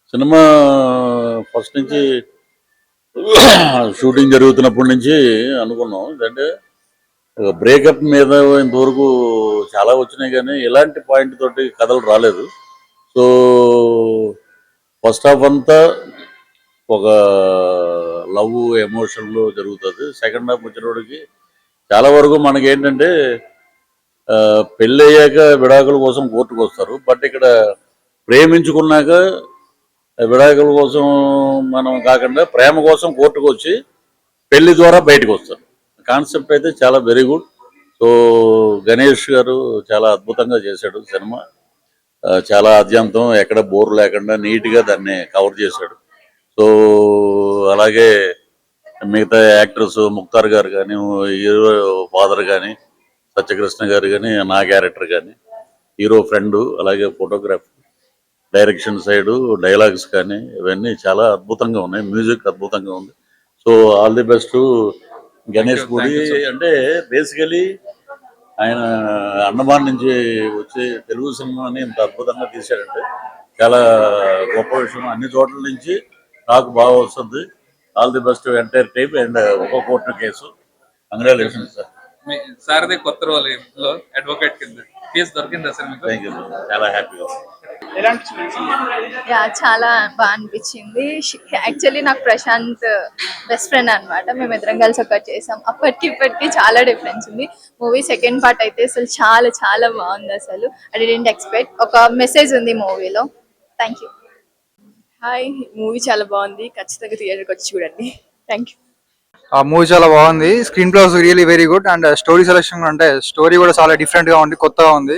Cinema first నుంచి shooting జరుగుతున్నప్పటి నుంచి అనుకున్నాం. ఏంటంటే బ్రేకప్ మీద ఇంతవరకు చాలా వచ్చినాయి కానీ ఇలాంటి పాయింట్ తోటి కథలు రాలేదు. సో ఫస్ట్ హాఫ్ అంతా ఒక లవ్ ఎమోషన్లో జరుగుతుంది. సెకండ్ హాఫ్ వచ్చినప్పటికి చాలా వరకు మనకి ఏంటంటే పెళ్ళి అయ్యాక విడాకుల కోసం కోర్టుకు వస్తారు. బట్ ఇక్కడ ప్రేమించుకున్నాక విడాకుల కోసం మనం కాకుండా ప్రేమ కోసం కోర్టుకు వచ్చి పెళ్లి ద్వారా బయటకు వస్తారు. కాన్సెప్ట్ అయితే చాలా వెరీ గుడ్. సో గణేష్ గారు చాలా అద్భుతంగా చేశాడు సినిమా. చాలా అత్యంతం ఎక్కడ బోర్ లేకుండా నీట్గా దాన్ని కవర్ చేశాడు. సో అలాగే మిగతా యాక్టర్స్ ముక్తార్ గారు కానీ, హీరో ఫాదర్ కానీ, సత్యకృష్ణ గారు కానీ, నా క్యారెక్టర్ కానీ, హీరో ఫ్రెండ్, అలాగే ఫోటోగ్రాఫీ, డైరెక్షన్ సైడు, డైలాగ్స్ కానీ ఇవన్నీ చాలా అద్భుతంగా ఉన్నాయి. మ్యూజిక్ అద్భుతంగా ఉంది. So all the best Ganesh గుడి. అంటే బేసికలీ ఆయన అండమాన్ నుంచి వచ్చి తెలుగు సినిమాని ఇంత అద్భుతంగా తీశాడంటే చాలా గొప్ప విషయం. అన్ని చోట్ల నుంచి నాకు బాగా వస్తుంది. All the best entire type and ఒక court case. Congratulations sir. Sarathi కొత్త రోల్ అడ్వకేట్ కింద కేసు దొరికిందా సార్ మీకు? థ్యాంక్ యూ, చాలా హ్యాపీగా. చాలా బాగా అనిపించింది. యాక్చువల్లీ నాకు ప్రశాంత్ బెస్ట్ ఫ్రెండ్ అనమాట. మేము ఇద్దరం కలిసి ఒకటి చేసాం. అప్పటికి ఇప్పటికి చాలా డిఫరెన్స్ ఉంది. మూవీ సెకండ్ పార్ట్ అయితే అసలు చాలా చాలా బాగుంది. అసలు ఐ డిడ్ంట్ ఎక్స్పెక్ట్. ఒక మెసేజ్ ఉంది మూవీలో. Thank you. హాయ్, మూవీ చాలా బాగుంది. ఖచ్చితంగా థియేటర్కి వచ్చి చూడండి. Thank you. ఆ మూవీ చాలా బాగుంది. Screen play was really very good and story selection అంటే స్టోరీ కూడా చాలా డిఫరెంట్ గా ఉంది, కొత్తగా ఉంది.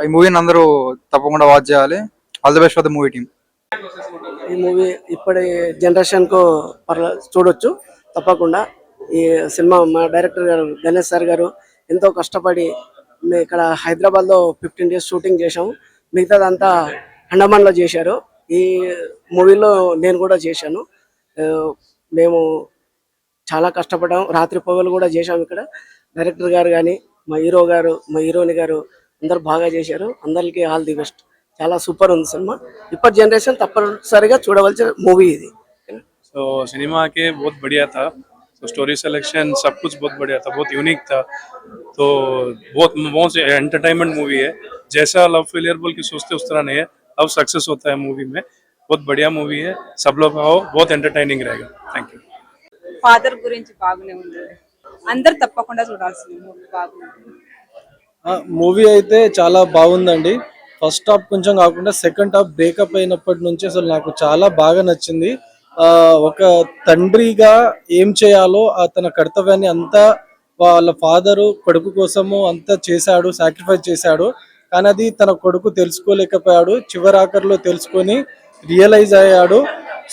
ఈ మూవీని అందరూ తప్పకుండా వాచ్ చేయాలి. All the best for the movie team. ఈ మూవీ ఇప్పటి జనరేషన్ కు చూడొచ్చు తప్పకుండా. ఈ సినిమా మా డైరెక్టర్ గారు గణేష్ సార్ గారు ఎంతో కష్టపడి ఇక్కడ హైదరాబాద్ లో 15 days షూటింగ్ చేశాము. మిగతాదంతా అండమాన్లో చేశారు. ఈ మూవీలో నేను కూడా చేశాను. మేము చాలా కష్టపడ్డాము, రాత్రి పగలు కూడా చేశాము. ఇక్కడ డైరెక్టర్ గారు కానీ, మా హీరో గారు, మా హీరోయిన్ గారు అందరు బాగా చేశారు. అందరికి ఆల్ ది బెస్ట్. చాలా సూపర్ ఉంది సినిమా. ఇప్పటి జనరేషన్ తప్పనిసరిగా చూడవలసిన మూవీ ఇది. तो सिनेमा के बहुत बढ़िया था. तो स्टोरी सिलेक्शन सब कुछ बहुत बढ़िया था, बहुत यूनिक था. तो बहुत एंटरटेनमेंट मूवी है. जैसा लव फेलियर बोल के सोचते उस तरह नहीं है, अब सक्सेस होता है मूवी में. बहुत बढ़िया मूवी है. सब लोग आओ, बहुत एंटरटेनिंग रहेगा. Thank you. ఫాదర్ గురించి బాగానే ఉంది. అందరు తప్పకుండా చూడాల్సింది మూవీ. బాగుంది మూవీ అయితే చాలా బాగుందండి. ఫస్ట్ హాఫ్ కొంచెం కాకుండా సెకండ్ హాఫ్ బ్రేకప్ అయినప్పటి నుంచి అసలు నాకు చాలా బాగా నచ్చింది. ఒక తండ్రిగా ఏం చేయాలో తన కర్తవ్యాన్ని అంతా వాళ్ళ ఫాదరు కొడుకు కోసము అంతా చేశాడు, సాక్రిఫైస్ చేశాడు. కానీ అది తన కొడుకు తెలుసుకోలేకపోయాడు. చివరాఖరిలో తెలుసుకొని రియలైజ్ అయ్యాడు.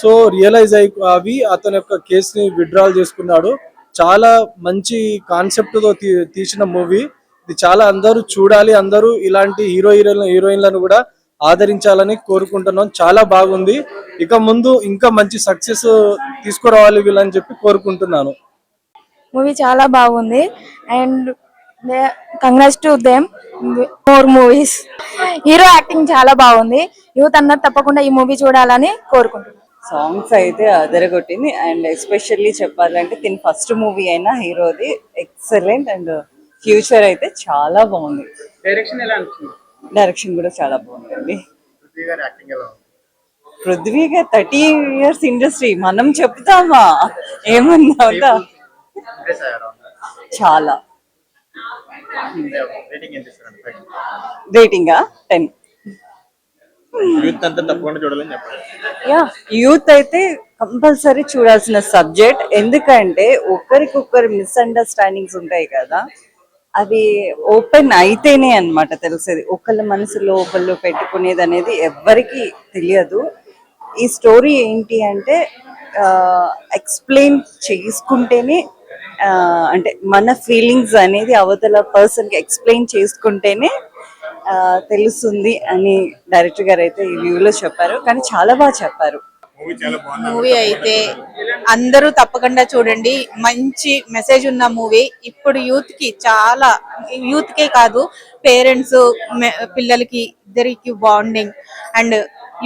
సో రియలైజ్ అవి అతని యొక్క కేసుని విత్డ్రాల్ చేసుకున్నాడు. చాలా మంచి కాన్సెప్ట్ తో తీసిన మూవీ ఇది. చాలా అందరూ చూడాలి. అందరూ ఇలాంటి హీరోయిన్లను కూడా ఆదరించాలని కోరుకుంటున్నాం. చాలా బాగుంది. ఇక ముందు ఇంకా మంచి సక్సెస్ తీసుకురావాలి వీళ్ళని చెప్పి కోరుకుంటున్నాను. మూవీ చాలా బాగుంది and congrats to them more movies. Hero acting చాలా బాగుంది. యూత్ అన్నది తప్పకుండా ఈ మూవీ చూడాలని కోరుకుంటున్నాను. సాంగ్స్ అయితే అదరగొట్టింది అండ్ ఎస్పెషల్లీ చెప్పాలంటే తిని ఫస్ట్ మూవీ అయినా హీరోది ఎక్సలెంట్ అండ్ ఫ్యూచర్ అయితే చాలా బాగుంది. డైరెక్షన్ కూడా చాలా బాగుందండి. పృథ్వీ గారు 30 years ఇండస్ట్రీ మనం చెప్తామా ఏమన్నా చాలా. రేటింగా 10. యూత్ అయితే కంపల్సరీ చూడాల్సిన సబ్జెక్ట్. ఎందుకంటే ఒకరికొకరు మిస్అండర్స్టాండింగ్స్ ఉంటాయి కదా, అవి ఓపెన్ అయితేనే అన్నమాట తెలిసేది. ఒకళ్ళ మనసులో ఒకళ్ళు పెట్టుకునేది అనేది ఎవ్వరికి తెలియదు. ఈ స్టోరీ ఏంటి అంటే ఎక్స్ప్లెయిన్ చేసుకుంటేనే, అంటే మన ఫీలింగ్స్ అనేది అవతల పర్సన్కి ఎక్స్ప్లెయిన్ చేసుకుంటేనే తెలుస్తుంది అని డైరెక్టర్ గారు అయితే ఈ వ్యూలో చెప్పారు. కానీ చాలా బాగా చెప్పారు. మూవీ అయితే అందరూ తప్పకుండా చూడండి. మంచి మెసేజ్ ఉన్న మూవీ. ఇప్పుడు యూత్ కే కాదు, పేరెంట్స్ పిల్లలకి ఇద్దరికి బాండింగ్ అండ్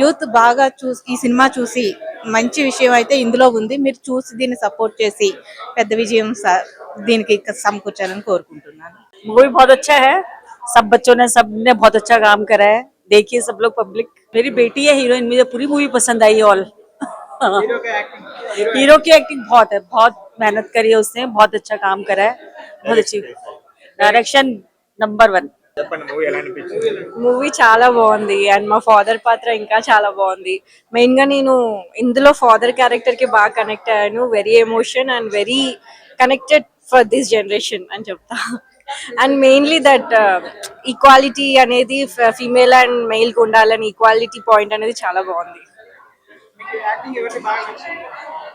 యూత్ బాగా ఈ సినిమా చూసి మంచి విషయం అయితే ఇందులో ఉంది. మీరు చూసి దీన్ని సపోర్ట్ చేసి పెద్ద విజయం దీనికి సమకూర్చాలని కోరుకుంటున్నాను. मूवी बहुत अच्छा है, सब बच्चों ने सबने बहुत अच्छा काम करा है, देखिए सब लोग पब्लिक। मेरी बेटी है हीरोइन, मुझे पूरी मूवी पसंद आई ऑल। हीरो की एक्टिंग बहुत है, बहुत मेहनत करी है उसने, बहुत अच्छा काम करा है, बहुत अच्छी डायरेक्शन नंबर 1। మూవీ చాలా బాగుంది అండ్ మా ఫాదర్ పాత్ర ఇంకా చాలా బాగుంది. మెయిన్ గా నేను ఇందులో ఫాదర్ క్యారెక్టర్ కి బాగా కనెక్ట్ అయ్యాను. Very emotion and very connected for this generation అని చెప్తా. అండ్ మెయిన్లీ దట్ ఈక్వాలిటీ అనేది ఫీమేల్ అండ్ మెయిల్ కు ఉండాలని ఈక్వాలిటీ పాయింట్ అనేది చాలా బాగుంది.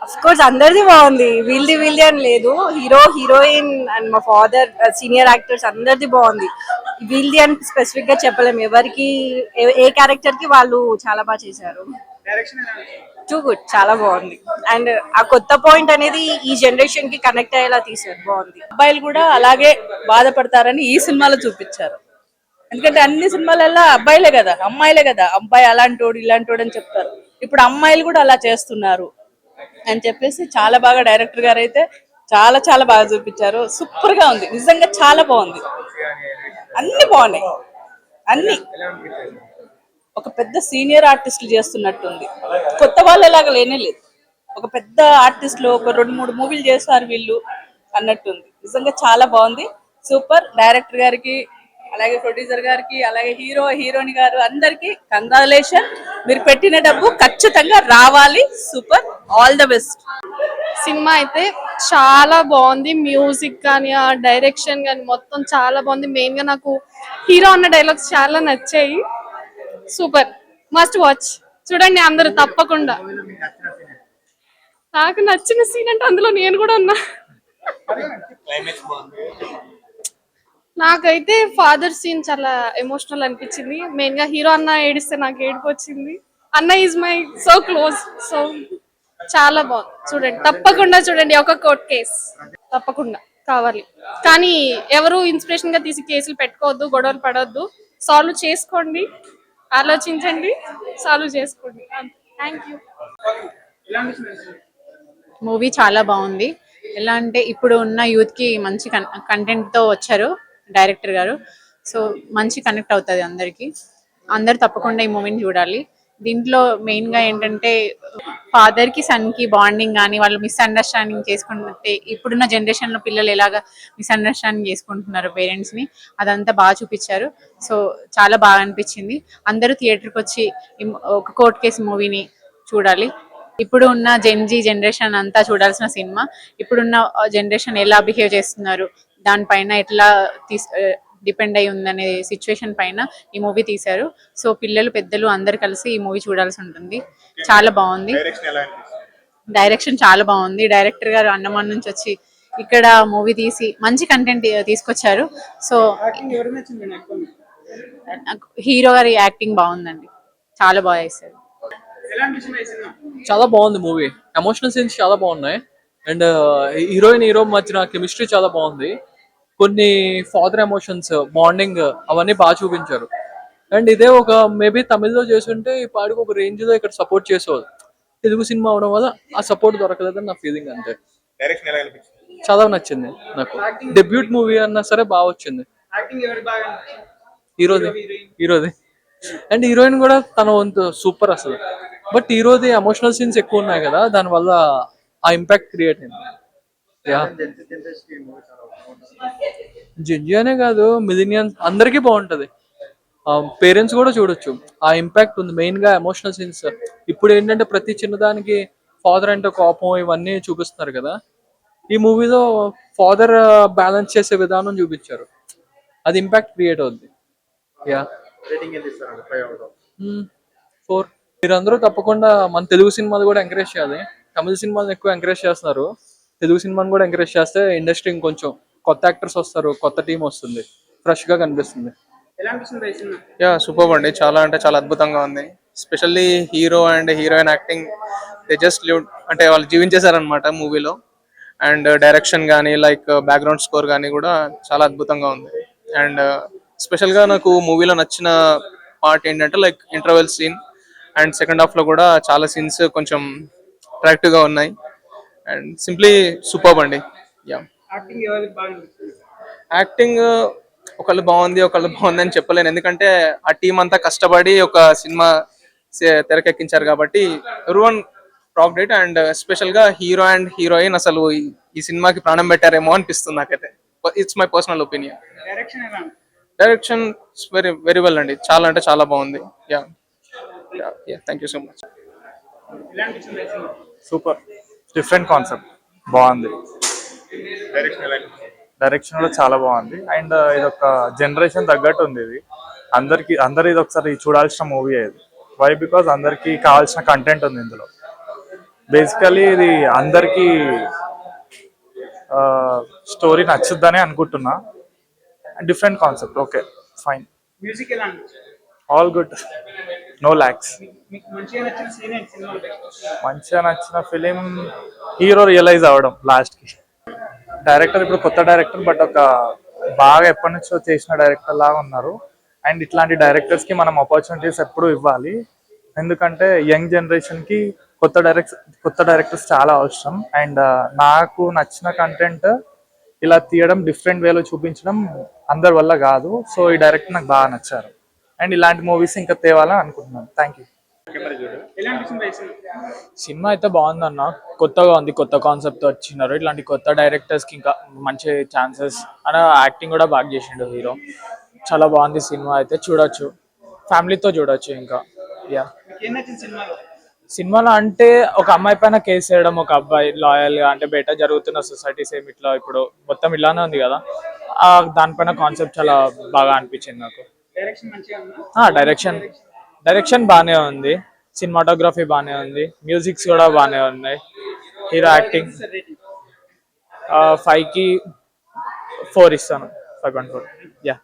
అఫ్ కోర్స్ అందరిది బాగుంది, వీళ్ళది అని లేదు. హీరో హీరోయిన్ అండ్ మా ఫాదర్ సీనియర్ యాక్టర్స్ అందరిది బాగుంది. వీళ్ళది అని స్పెసిఫిక్ గా చెప్పలేము. ఎవరికి ఏ క్యారెక్టర్ కి వాళ్ళు చాలా బాగా చేశారు. టూ గుడ్, చాలా బాగుంది. అండ్ ఆ కొత్త పాయింట్ అనేది ఈ జనరేషన్ కి కనెక్ట్ అయ్యేలా తీశారు, బాగుంది. అబ్బాయిలు కూడా అలాగే బాధపడతారని ఈ సినిమాలో చూపించారు. ఎందుకంటే అన్ని సినిమాలలో అబ్బాయిలే కదా, అమ్మాయిలే కదా, అబ్బాయి అలాంటోడు ఇలాంటోడు అని చెప్తారు. ఇప్పుడు అమ్మాయిలు కూడా అలా చేస్తున్నారు అని చెప్పేసి చాలా బాగా డైరెక్టర్ గారు అయితే చాలా చాలా బాగా చూపించారు. సూపర్ గా ఉంది, నిజంగా చాలా బాగుంది. అన్ని బాగున్నాయి, అన్ని ఒక పెద్ద సీనియర్ ఆర్టిస్టులు చేస్తున్నట్టుంది. కొత్త వాళ్ళు ఎలాగ లేనే లేదు, ఒక పెద్ద ఆర్టిస్టులు ఒక 2-3 మూవీలు చేస్తారు వీళ్ళు అన్నట్టుంది. నిజంగా చాలా బాగుంది. సూపర్. డైరెక్టర్ గారికి, అలాగే ప్రొడ్యూసర్ గారికి, అలాగే హీరో హీరోయిన్ గారు అందరికి కంగ్రాచులేషన్. మీరు పెట్టిన డబ్బు ఖచ్చితంగా రావాలి. Super, all the best. Cinema అయితే చాలా బాగుంది. మ్యూజిక్ కానీ ఆ డైరెక్షన్ కానీ మొత్తం చాలా బాగుంది. మెయిన్ గా నాకు హీరో అన్న డైలాగ్స్ చాలా నచ్చాయి. Super, must watch. చూడండి అందరూ తప్పకుండా. నాకు నచ్చిన సీన్ అంటే అందులో నేను కూడా ఉన్నా. నాకైతే ఫాదర్ సీన్ చాలా ఎమోషనల్ అనిపించింది. మెయిన్ గా హీరో అన్న ఏడిస్తే నాకు ఏడుపు వచ్చింది. అన్న is my so close. So చాలా బాగుంది, చూడండి తప్పకుండా చూడండి. ఒక కోర్ట్ కేస్ తప్పకుండా కావాలి, కానీ ఎవరు ఇన్స్పిరేషన్ గా తీసి కేసులు పెట్టుకోవద్దు, గొడవలు పడవద్దు. సాల్వ్ చేసుకోండి, ఆలోచించండి, సాల్వ్ చేసుకోండి. Thank you. మూవీ చాలా బాగుంది. ఎలా అంటే ఇప్పుడు ఉన్న యూత్ కి మంచి కంటెంట్ తో వచ్చారు డైరెక్టర్ గారు. సో మంచి కనెక్ట్ అవుతుంది అందరికి. అందరు తప్పకుండా ఈ మూవీని చూడాలి. దీంట్లో మెయిన్ గా ఏంటంటే ఫాదర్ కి సన్ కి బాండింగ్ కానీ, వాళ్ళు మిస్అండర్స్టాండింగ్ చేసుకుంటే ఇప్పుడున్న జనరేషన్ లో పిల్లలు ఎలాగా మిస్అండర్స్టాండింగ్ చేసుకుంటున్నారు పేరెంట్స్ ని, అదంతా బాగా చూపించారు. సో చాలా బాగా అనిపించింది. అందరూ థియేటర్కి వచ్చి ఒక కోర్ట్ కేసు మూవీని చూడాలి. ఇప్పుడు ఉన్న జెన్జీ జనరేషన్ అంతా చూడాల్సిన సినిమా. ఇప్పుడున్న జనరేషన్ ఎలా బిహేవ్ చేస్తున్నారు, దానిపైన ఎట్లా డిపెండ్ అయి ఉందనే సిచ్యువేషన్ పైన ఈ మూవీ తీశారు. సో పిల్లలు పెద్దలు అందరు కలిసి ఈ మూవీ చూడాల్సి ఉంటుంది. చాలా బాగుంది, డైరెక్షన్ చాలా బాగుంది. డైరెక్టర్ గారు అండమాన్ నుంచి వచ్చి ఇక్కడ మూవీ తీసి మంచి కంటెంట్ తీసుకొచ్చారు. సో హీరో గారి యాక్టింగ్ బాగుందండి, చాలా బాగా చేశారు. చాలా బాగుంది మూవీ. ఎమోషనల్ సీన్స్ చాలా బాగున్నాయి అండ్ హీరోయిన్ హీరో మధ్యన కెమిస్ట్రీ చాలా బాగుంది. కొన్ని ఫాదర్ ఎమోషన్స్, బాండింగ్ అవన్నీ బాగా చూపించారు. అండ్ ఇదే ఒక మేబీ తమిళ్లో చేస్తుంటే ఈ పాడికి ఒక రేంజ్ లో ఇక్కడ సపోర్ట్ చేసేవాళ్ళు. తెలుగు సినిమా అవడం వల్ల ఆ సపోర్ట్ దొరకలేదని నా ఫీలింగ్. అంతే. చాలా నచ్చింది నాకు. డెబ్యూట్ మూవీ అన్నా సరే బాగా వచ్చింది. హీరోది అండ్ హీరోయిన్ కూడా తన వంతు సూపర్ అసలు. బట్ హీరోది ఎమోషనల్ సీన్స్ ఎక్కువ ఉన్నాయి కదా, దానివల్ల ఆ ఇంపాక్ట్ క్రియేట్ అయింది. జడ్జి అనే కాదు, మిలీనియన్స్ అందరికీ బాగుంటది. పేరెంట్స్ కూడా చూడొచ్చు. ఆ ఇంపాక్ట్ ఉంది. మెయిన్ గా ఎమోషనల్ సీన్స్. ఇప్పుడు ఏంటంటే ప్రతి చిన్నదానికి ఫాదర్ అంటే కోపం ఇవన్నీ చూపిస్తున్నారు కదా, ఈ మూవీలో ఫాదర్ బ్యాలెన్స్ చేసే విధానం చూపించారు. అది ఇంపాక్ట్ క్రియేట్ అవుద్ది. 4. మీరందరూ తప్పకుండా మన తెలుగు సినిమాలు కూడా ఎంకరేజ్ చేయాలి. తమిళ సినిమాలను ఎక్కువ ఎంకరేజ్ చేస్తున్నారు, తెలుగు సినిమాని కూడా ఎంకరేజ్ చేస్తే ఇండస్ట్రీ ఇంకొంచెం కొత్త యాక్టర్స్ వస్తారు, కొత్త టీం వస్తుంది, ఫ్రెష్ గా కనిపిస్తుంది. సూపర్ అండి, చాలా అంటే చాలా అద్భుతంగా ఉంది. Specially hero and heroine acting they just live అంటే వాళ్ళు జీవించేశారనమాట మూవీలో. అండ్ డైరెక్షన్ కానీ లైక్ బ్యాక్గ్రౌండ్ స్కోర్ కానీ కూడా చాలా అద్భుతంగా ఉంది. అండ్ స్పెషల్గా నాకు మూవీలో నచ్చిన పార్ట్ ఏంటంటే like interval scene and second హాఫ్లో కూడా చాలా సీన్స్ కొంచెం అట్రాక్టివ్గా ఉన్నాయి. అండ్ సింప్లీ సూపర్బ్ అండి. యా, యాక్టింగ్ ఒకళ్ళు బాగుంది ఒకళ్ళు బాగుంది అని చెప్పలేను, ఎందుకంటే ఆ టీం అంతా కష్టపడి ఒక సినిమా తెరకెక్కించారు కాబట్టి everyone rocked it. And special గా హీరో అండ్ హీరోయిన్ అసలు ఈ సినిమాకి ప్రాణం పెట్టారేమో అనిపిస్తుంది నాకైతే. It's my personal opinion. Direction very very well అండి, చాలా అంటే చాలా బాగుంది. Yeah yeah, thank you so much. Super, different concept, బాగుంది. డైరెక్షన్ కూడా చాలా బాగుంది. అండ్ ఇది ఒక జనరేషన్ తగ్గట్టు ఉంది. ఇది అందరు ఇది ఒకసారి చూడాల్సిన మూవీ ఇది. వై బికాజ్ అందరికి కావాల్సిన కంటెంట్ ఉంది ఇందులో. బేసికలీ ఇది అందరికి స్టోరీ నచ్చుద్దని అనుకుంటున్నా. Different concept, okay fine. All good, no lacks. మంచిగా నచ్చిన ఫిలిం హీరో రియలైజ్ అవ్వడం లాస్ట్కి. డైరెక్టర్ ఇప్పుడు కొత్త డైరెక్టర్, బట్ ఒక బాగా ఎప్పటి నుంచో చేసిన డైరెక్టర్ లాగా ఉన్నారు. అండ్ ఇట్లాంటి డైరెక్టర్స్కి మనం ఆపర్చునిటీస్ ఎప్పుడు ఇవ్వాలి, ఎందుకంటే యంగ్ జనరేషన్కి కొత్త డైరెక్టర్స్ చాలా అవసరం. అండ్ నాకు నచ్చిన కంటెంట్ ఇలా తీయడం, డిఫరెంట్ వేలో చూపించడం అందరి వల్ల కాదు. సో ఈ డైరెక్టర్ నాకు బాగా నచ్చారు. అండ్ ఇలాంటి మూవీస్ ఇంకా తేవాలని అనుకుంటున్నాను. Thank you. సినిమా అయితే బాగుందన్న, కొత్తగా ఉంది, కొత్త కాన్సెప్ట్ వచ్చినారు. ఇట్లాంటి కొత్త డైరెక్టర్స్కి ఇంకా మంచి ఛాన్సెస్. అన్న యాక్టింగ్ కూడా బాగా చేసిండు హీరో. చాలా బాగుంది సినిమా అయితే, చూడొచ్చు, ఫ్యామిలీతో చూడొచ్చు. ఇంకా యా, సినిమాలో అంటే ఒక అమ్మాయి పైన కేసు వేయడం, ఒక అబ్బాయి లాయల్గా, అంటే బయట జరుగుతున్న సొసైటీ సేమ్ ఇట్లా ఇప్పుడు మొత్తం ఇలానే ఉంది కదా, దానిపైన కాన్సెప్ట్ చాలా బాగా అనిపించింది నాకు. డైరెక్షన్ బాగానే ఉంది, సినిమాటోగ్రఫీ బాగానే ఉంది, మ్యూజిక్స్ కూడా బాగానే ఉన్నాయి. హీరో యాక్టింగ్ 5కి 4 ఇస్తాను, 5.4. యా.